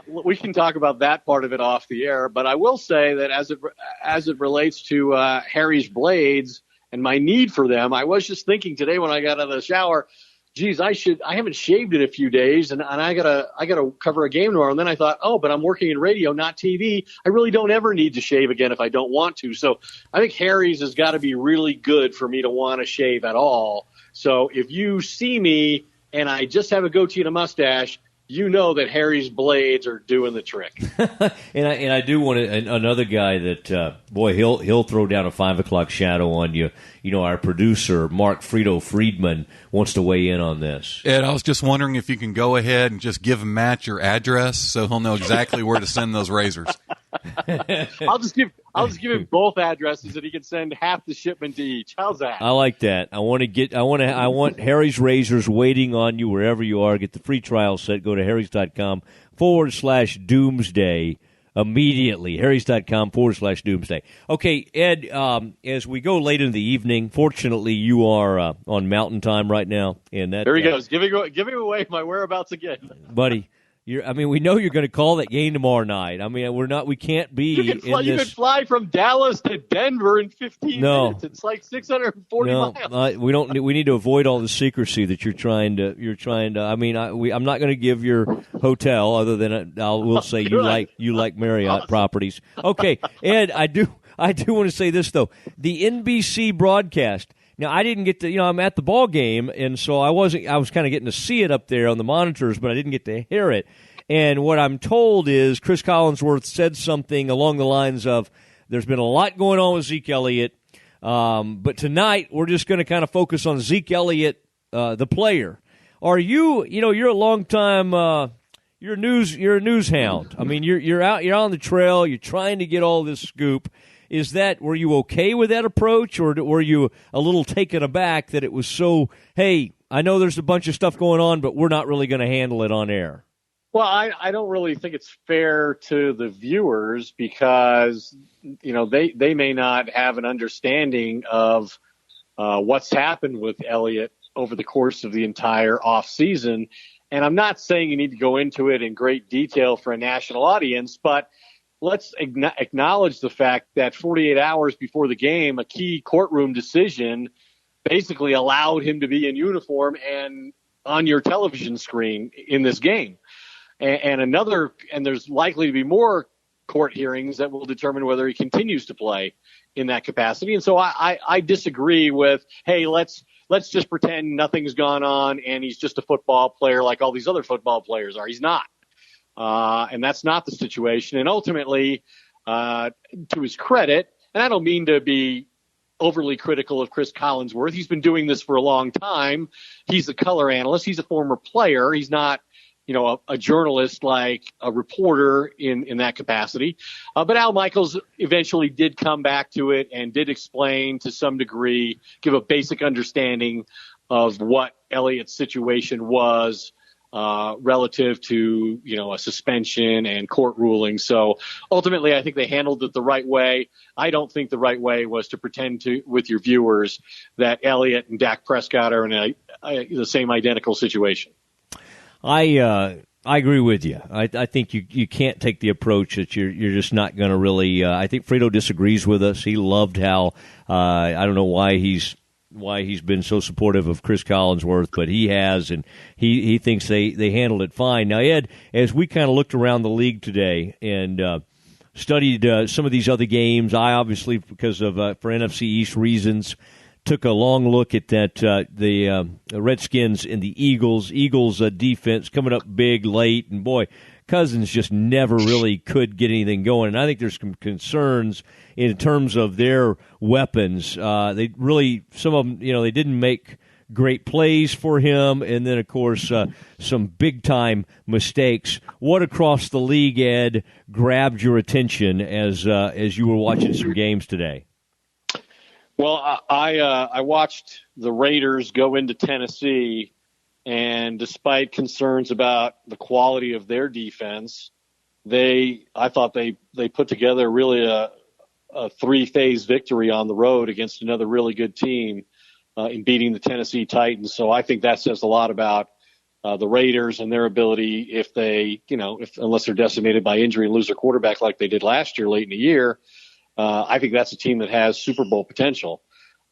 We can talk about that part of it off the air, but I will say that as it relates to Harry's blades and my need for them, I was just thinking today when I got out of the shower, geez, I haven't shaved in a few days, and I gotta cover a game tomorrow. And then I thought, but I'm working in radio, not TV. I really don't ever need to shave again if I don't want to. So I think Harry's has got to be really good for me to want to shave at all. So if you see me and I just have a goatee and a mustache, you know that Harry's blades are doing the trick. and I do want another guy that he'll throw down a 5 o'clock shadow on you. You know, our producer Mark Friedman wants to weigh in on this. Ed, I was just wondering if you can go ahead and just give Matt your address so he'll know exactly where to send those razors. I'll just give him both addresses and he can send half the shipment to each. How's that? I like that. I want Harry's razors waiting on you wherever you are. Get the free trial set. Go to harrys.com/doomsday immediately. harrys.com/doomsday. Okay, Ed, as we go late in the evening, fortunately you are on Mountain Time right now, and that there he goes, giving away my whereabouts again, buddy. We know you're going to call that game tomorrow night. We can't be you can fly from Dallas to Denver in 15 minutes. It's like 640 miles. We need to avoid all the secrecy that you're trying to. I'm not going to give your hotel, other than we'll say you like Marriott properties. Okay, Ed, I do want to say this though. The NBC broadcast. Now, I didn't get to, I'm at the ball game, and so I was kind of getting to see it up there on the monitors, but I didn't get to hear it. And what I'm told is Chris Collinsworth said something along the lines of, there's been a lot going on with Zeke Elliott, but tonight we're just going to kind of focus on Zeke Elliott, the player. Are you, you're a long time, you're a news hound. I mean, you're on the trail, you're trying to get all this scoop. Were you okay with that approach, or were you a little taken aback that it was so, hey, I know there's a bunch of stuff going on, but we're not really going to handle it on air? Well, I don't really think it's fair to the viewers because, they may not have an understanding of what's happened with Elliott over the course of the entire offseason. And I'm not saying you need to go into it in great detail for a national audience, but let's acknowledge the fact that 48 hours before the game, a key courtroom decision basically allowed him to be in uniform and on your television screen in this game. And there's likely to be more court hearings that will determine whether he continues to play in that capacity. And so I disagree with, hey, let's just pretend nothing's gone on and he's just a football player like all these other football players are. He's not. And that's not the situation. And ultimately, to his credit, and I don't mean to be overly critical of Chris Collinsworth. He's been doing this for a long time. He's a color analyst. He's a former player. He's not, a journalist like a reporter in that capacity. But Al Michaels eventually did come back to it and did explain to some degree, give a basic understanding of what Elliott's situation was relative to, a suspension and court ruling. So ultimately, I think they handled it the right way. I don't think the right way was to pretend with your viewers that Elliott and Dak Prescott are in the same identical situation. I agree with you. I think you can't take the approach that you're just not going to really. I think Fredo disagrees with us. He loved how I don't know why he's been so supportive of Chris Collinsworth, but he has, and he thinks they handled it fine. Now, Ed, as we kind of looked around the league today and studied some of these other games, I obviously, because of for NFC East reasons, took a long look at that the Redskins and the Eagles. Eagles defense coming up big late, and boy, Cousins just never really could get anything going. And I think there's some concerns in terms of their weapons. They really, some of them, they didn't make great plays for him, and then, of course, some big-time mistakes. What across the league, Ed, grabbed your attention as you were watching some games today? Well, I watched the Raiders go into Tennessee, and despite concerns about the quality of their defense, I thought they put together really a three-phase victory on the road against another really good team in beating the Tennessee Titans. So I think that says a lot about the Raiders and their ability if they, unless they're decimated by injury and lose their quarterback like they did last year late in the year. I think that's a team that has Super Bowl potential.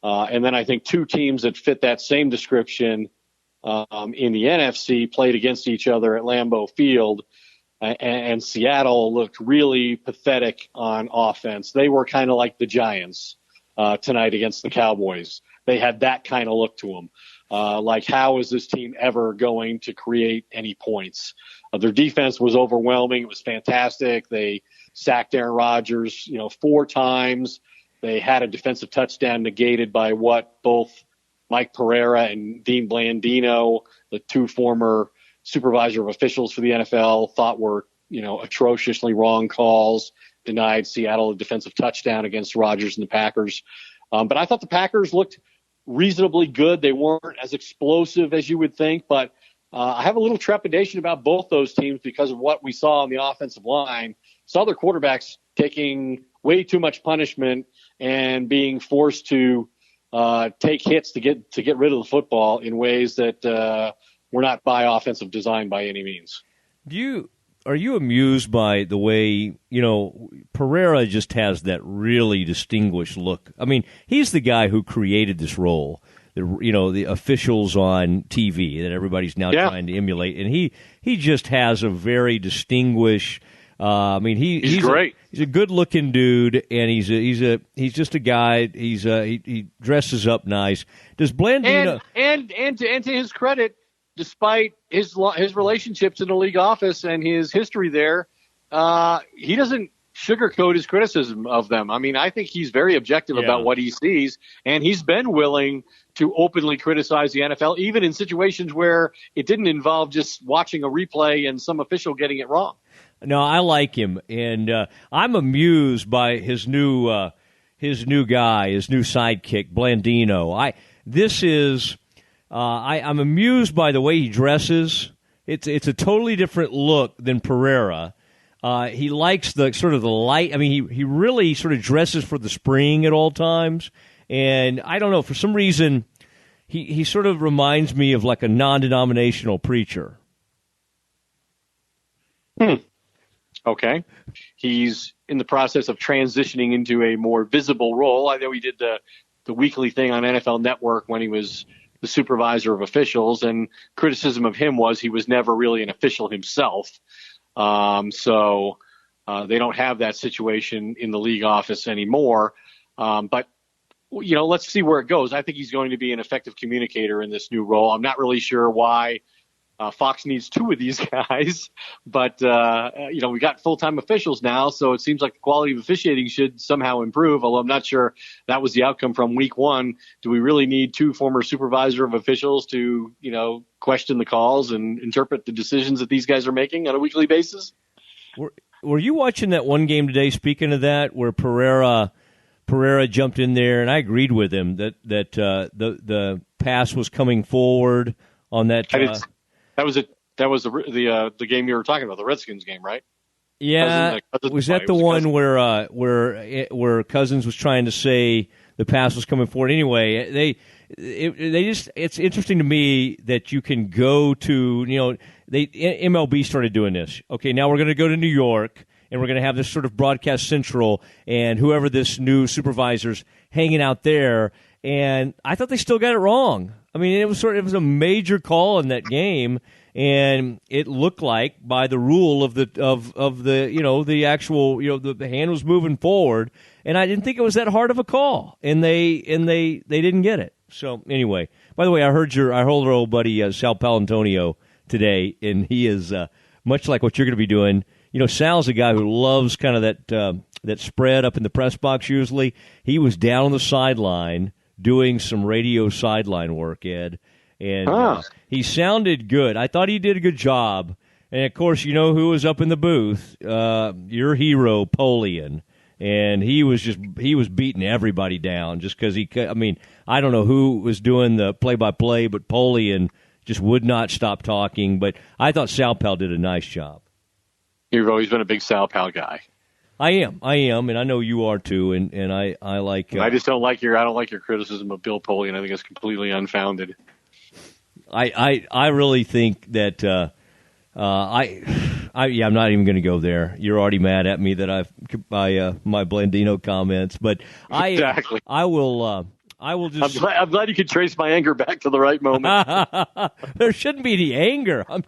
And then I think two teams that fit that same description in the NFC played against each other at Lambeau Field, and Seattle looked really pathetic on offense. They were kind of like the Giants tonight against the Cowboys. They had that kind of look to them. Like, how is this team ever going to create any points? Their defense was overwhelming. It was fantastic. They sacked Aaron Rodgers, 4 times. They had a defensive touchdown negated by what both Mike Pereira and Dean Blandino, the two former supervisor of officials for the NFL, thought were, atrociously wrong calls, denied Seattle a defensive touchdown against Rodgers and the Packers. But I thought the Packers looked reasonably good. They weren't as explosive as you would think, but I have a little trepidation about both those teams because of what we saw on the offensive line. Saw their quarterbacks taking way too much punishment and being forced to take hits to get rid of the football in ways that were not by offensive design by any means. Are you amused by the way, Pereira just has that really distinguished look? I mean, he's the guy who created this role, the officials on TV that everybody's now trying to emulate, and he just has a very distinguished. He's great. He's a good-looking dude, and he's just a guy. He dresses up nice. Does Blandino and to his credit, despite his relationships in the league office and his history there, he doesn't sugarcoat his criticism of them. I mean, I think he's very objective about what he sees, and he's been willing to openly criticize the NFL, even in situations where it didn't involve just watching a replay and some official getting it wrong. No, I like him, and I'm amused by his new sidekick, Blandino. I'm amused by the way he dresses. It's a totally different look than Pereira. He likes the sort of the light. I mean, he really sort of dresses for the spring at all times. And I don't know, for some reason, he sort of reminds me of like a non-denominational preacher. Okay. He's in the process of transitioning into a more visible role. I know he did the weekly thing on NFL Network when he was the supervisor of officials, and criticism of him was he was never really an official himself. So they don't have that situation in the league office anymore. But let's see where it goes. I think he's going to be an effective communicator in this new role. I'm not really sure why Fox needs 2 of these guys, but we got full-time officials now, so it seems like the quality of officiating should somehow improve, although I'm not sure that was the outcome from week 1. Do we really need 2 former supervisor of officials to, question the calls and interpret the decisions that these guys are making on a weekly basis? Were you watching that one game today, speaking of that, where Pereira jumped in there, and I agreed with him that the pass was coming forward on that That was the game you were talking about, the Redskins game, right? Yeah, was that the one where Cousins was trying to say the pass was coming forward? Anyway, it's interesting to me that you can go to MLB started doing this. Okay, now we're going to go to New York and we're going to have this sort of broadcast central, and whoever this new supervisor's hanging out there. And I thought they still got it wrong. I mean, it was a major call in that game, and it looked like by the rule of the hand was moving forward, and I didn't think it was that hard of a call, and they didn't get it. So anyway, by the way, I heard our old buddy Sal Palantonio today, and he is much like what you're going to be doing. Sal's a guy who loves kind of that spread up in the press box usually. He was down on the sideline doing some radio sideline work, Ed, and he sounded good. I thought he did a good job. And, of course, who was up in the booth? Your hero, Polian. And he was beating everybody down just because I don't know who was doing the play-by-play, but Polian just would not stop talking. But I thought Sal Pal did a nice job. You've always been a big Sal Pal guy. I am, and I know you are too. And I like. I just don't like your criticism of Bill Polian. I think it's completely unfounded. I really think that I'm not even going to go there. You're already mad at me that my Blandino comments, but exactly. I will just. I'm glad you could trace my anger back to the right moment. There shouldn't be any anger. I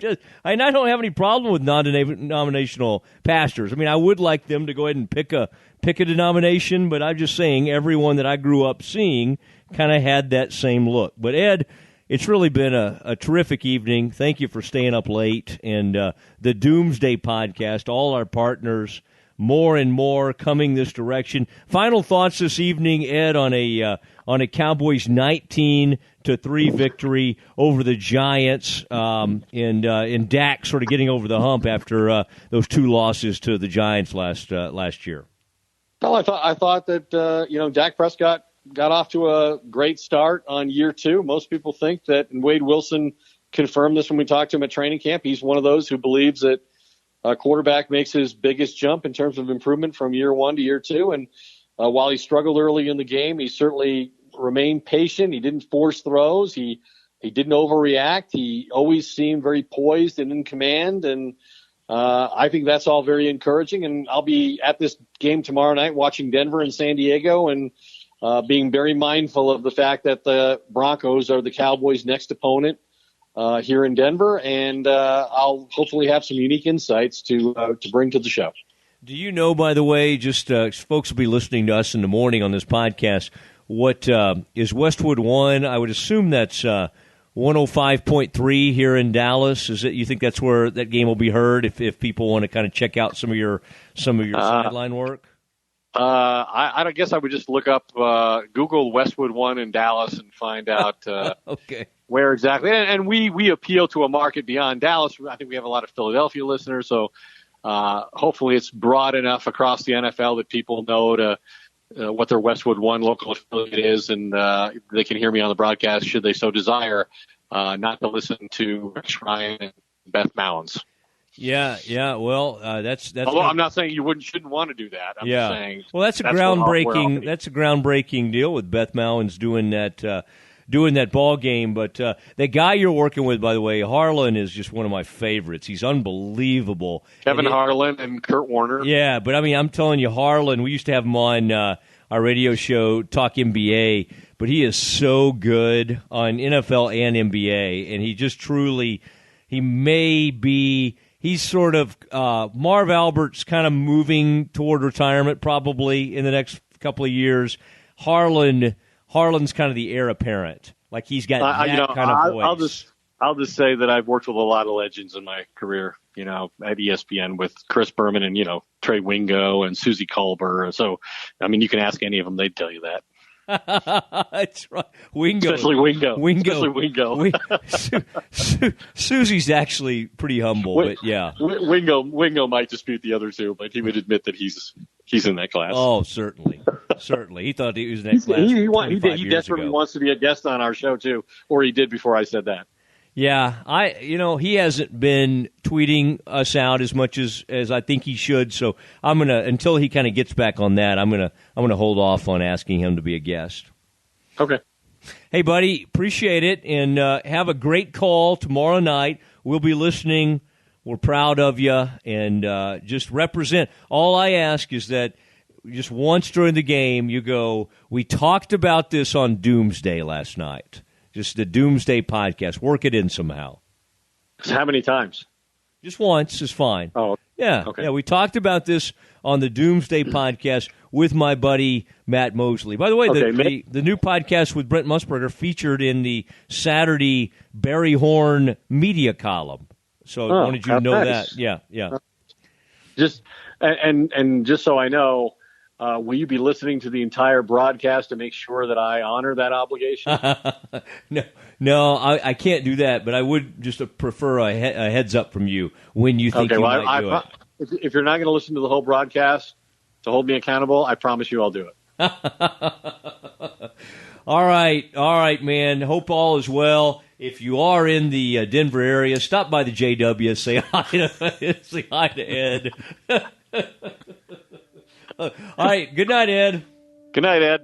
don't have any problem with non-denominational pastors. I would like them to go ahead and pick a denomination, but I'm just saying everyone that I grew up seeing kind of had that same look. But Ed, it's really been a terrific evening. Thank you for staying up late. And the Doomsday Podcast, all our partners, more and more coming this direction. Final thoughts this evening, Ed, on a Cowboys 19-3 victory over the Giants, and Dak sort of getting over the hump after those two losses to the Giants last year. Well, I thought that Dak Prescott got off to a great start on year 2. Most people think that, and Wade Wilson confirmed this when we talked to him at training camp. He's one of those who believes that a quarterback makes his biggest jump in terms of improvement from year 1 to year 2. And while he struggled early in the game, he certainly remained patient. He didn't force throws. He didn't overreact. He always seemed very poised and in command. And I think that's all very encouraging. And I'll be at this game tomorrow night watching Denver and San Diego, and being very mindful of the fact that the Broncos are the Cowboys' next opponent here in Denver, and I'll hopefully have some unique insights to bring to the show. Do you know, by the way, just folks will be listening to us in the morning on this podcast, what is Westwood 1? I would assume that's 105.3 here in Dallas. Is it? You think that's where that game will be heard if people want to kind of check out some of your sideline work? I guess I would just look up, Google Westwood 1 in Dallas and find out okay. Where exactly. And we appeal to a market beyond Dallas. I think we have a lot of Philadelphia listeners, so hopefully it's broad enough across the NFL that people know to what their Westwood 1 local affiliate is, and they can hear me on the broadcast should they so desire, not to listen to Rex Ryan and Beth Mounds. Yeah. Well, that's. Although I'm not saying you shouldn't want to do that. I'm just saying. Well, that's a groundbreaking. That's a groundbreaking deal with Beth Mounds doing that ball game. But the guy you're working with, by the way, Harlan, is just one of my favorites. He's unbelievable. Kevin Harlan and Kurt Warner. Yeah, but I'm telling you, Harlan. We used to have him on our radio show, Talk NBA. But he is so good on NFL and NBA, and he just truly, he may be. He's sort of Marv Albert's kind of moving toward retirement probably in the next couple of years. Harlan's kind of the heir apparent. Like he's got that kind of voice. I'll just say that I've worked with a lot of legends in my career, at ESPN with Chris Berman and, Trey Wingo and Susie Colbert. So, you can ask any of them. They'd tell you that. That's right. Wingo. Especially Wingo. Susie's actually pretty humble, but yeah. Wingo might dispute the other two, but he would admit that he's in that class. Oh, certainly. He thought he was in that class. He desperately wants to be a guest on our show too, or he did before I said that. Yeah, he hasn't been tweeting us out as much as I think he should. So I'm gonna, until he kind of gets back on that, I'm gonna hold off on asking him to be a guest. Okay. Hey, buddy, appreciate it, and have a great call tomorrow night. We'll be listening. We're proud of you, and just represent. All I ask is that just once during the game, you go, we talked about this on Doomsday last night. Just the Doomsday Podcast. Work it in somehow. How many times? Just once is fine. Oh, yeah. Okay. Yeah, we talked about this on the Doomsday Podcast with my buddy Matt Mosley. By the way, the new podcast with Brent Musburger featured in the Saturday Barry Horn media column. So I wanted you to know nice. that. Yeah. Just and just so I know, will you be listening to the entire broadcast to make sure that I honor that obligation? No, I can't do that. But I would just prefer a heads up from you when you think might do it. If you're not going to listen to the whole broadcast to hold me accountable, I promise you I'll do it. All right, man. Hope all is well. If you are in the Denver area, stop by the JW, say hi to Ed. All right, good night, Ed. Good night, Ed.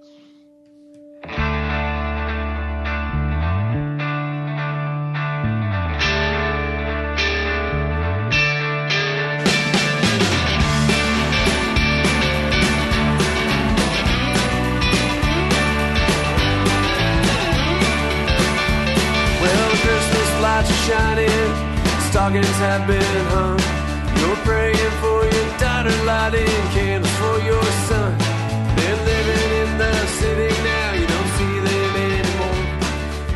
Lights are shining, stockings have been hung. You're praying for your daughter, lighting candles for your son. They're living in the city now, you don't see them anymore.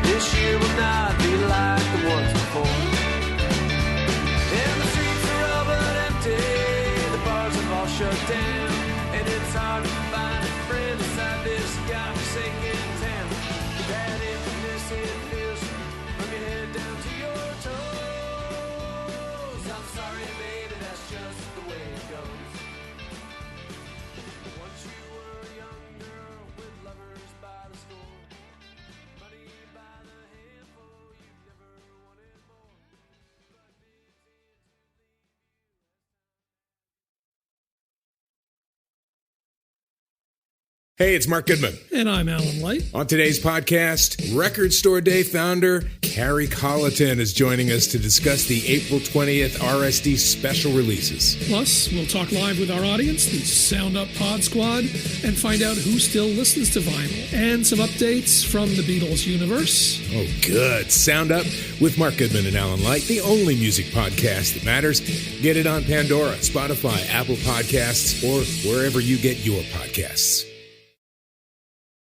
This year will not be like the ones before. And the streets are all but empty, the bars have all shut down, and it's hard to find a friend inside this godforsaken town. That emptiness, it feels from your head down to your toes. I'm sorry, baby, that's just the way it goes. Once you were a young girl with lovers by the score, money by the handful, you never wanted more. Hey, it's Mark Goodman. And I'm Alan Light. On today's podcast, Record Store Day founder Carrie Colleton is joining us to discuss the April 20th RSD special releases. Plus, we'll talk live with our audience, the Sound Up Pod Squad, and find out who still listens to vinyl. And some updates from the Beatles universe. Oh, good. Sound Up with Mark Goodman and Alan Light, the only music podcast that matters. Get it on Pandora, Spotify, Apple Podcasts, or wherever you get your podcasts.